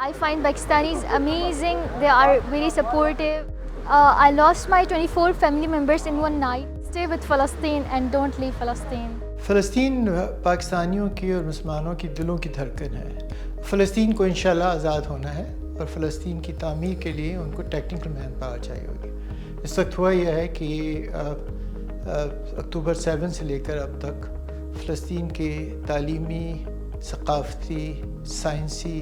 I find Pakistanis amazing. They are very supportive. I lost my 24 family members in one night. Stay with Palestine and don't leave Palestine. فلسطین پاکستانیوں کی اور مسلمانوں کی دلوں کی دھڑکن ہے. فلسطین کو انشاءاللہ آزاد ہونا ہے اور فلسطین کی تعمیر کے لیے ان کو ٹیکنیکل مین پاور چاہیے ہوگی. اس وقت ہوا یہ ہے کہ اکتوبر 7 سے لے کر اب تک فلسطین کے تعلیمی، ثقافتی، سائنسی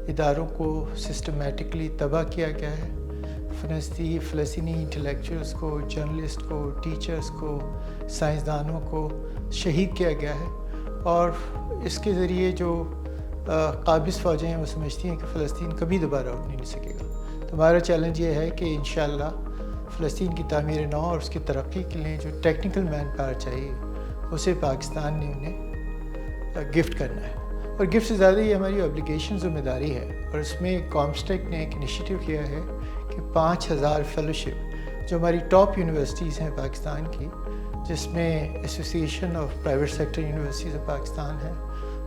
اداروں کو سسٹمیٹکلی تباہ کیا گیا ہے. فلسطینی انٹلیکچوئلس کو، جرنلسٹ کو، ٹیچرز کو، سائنسدانوں کو شہید کیا گیا ہے. اور اس کے ذریعے جو قابض فوجیں ہیں وہ سمجھتی ہیں کہ فلسطین کبھی دوبارہ اٹھ نہیں سکے گا. تو ہمارا چیلنج یہ ہے کہ انشاءاللہ فلسطین کی تعمیر نو اور اس کی ترقی کے لیے جو ٹیکنیکل مین پاور چاہیے اسے پاکستان نے انہیں گفٹ کرنا ہے. اور گفٹ سے زیادہ یہ ہماری اوبلیگیشن ذمہ داری ہے. اور اس میں کامسٹیک نے ایک انیشیٹو کیا ہے کہ 5000 فیلوشپ جو ہماری ٹاپ یونیورسٹیز ہیں پاکستان کی، جس میں association of private sector universities of Pakistan ہے،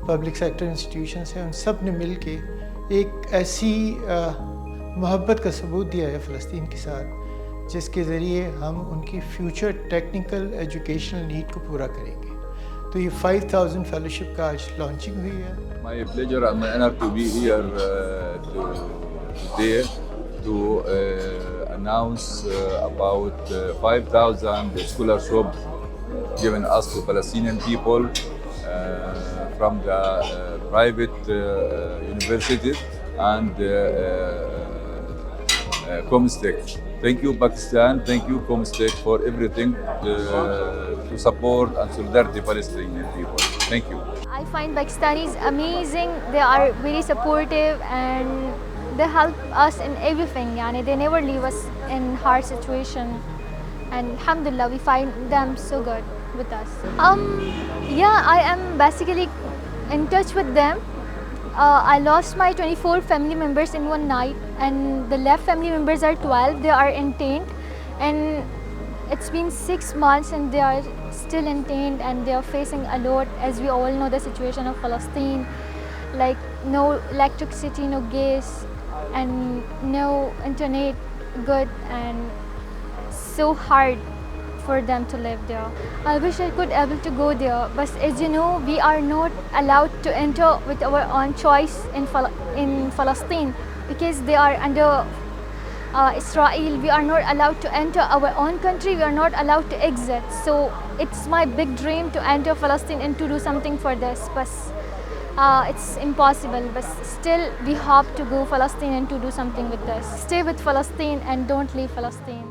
پبلک سیکٹر انسٹیٹیوشنس ہیں، ان سب نے مل کے ایک ایسی محبت کا ثبوت دیا ہے فلسطین کے ساتھ جس کے ذریعے ہم ان کی فیوچر ٹیکنیکل ایجوکیشنل نیڈ کو پورا کریں گے. تو یہ 5000 فیلوشپ کا آج لانچنگ ہوئی ہے. My pleasure and my honor to be here today to announce about 5,000 scholarship given us to Palestinian people from the private universities and Comstek. Thank you Pakistan, thank you Comstek for everything to support and solidarity Palestinian people. Thank you. I find Pakistanis amazing. They are very supportive and they help us in everything. Yani they never leave us in hard situation. And alhamdulillah, we find them so good with us. Yeah, I am basically in touch with them. I lost my 24 family members in one night, and the left family members are 12. They are intact, and it's been 6 months and they are still intact, and they are facing a lot. As we all know the situation of Palestine, like no electricity, no gas, and no internet good, and so hard for them to live there. I wish I could able to go there, but as you know, we are not allowed to enter with our own choice in Palestine because they are under Israel. We are not allowed to enter our own country. We are not allowed to exit. So it's my big dream to enter Palestine and to do something for this, but it's impossible. But still, we hope to go Palestine and to do something with this. Stay with Palestine and don't leave Palestine.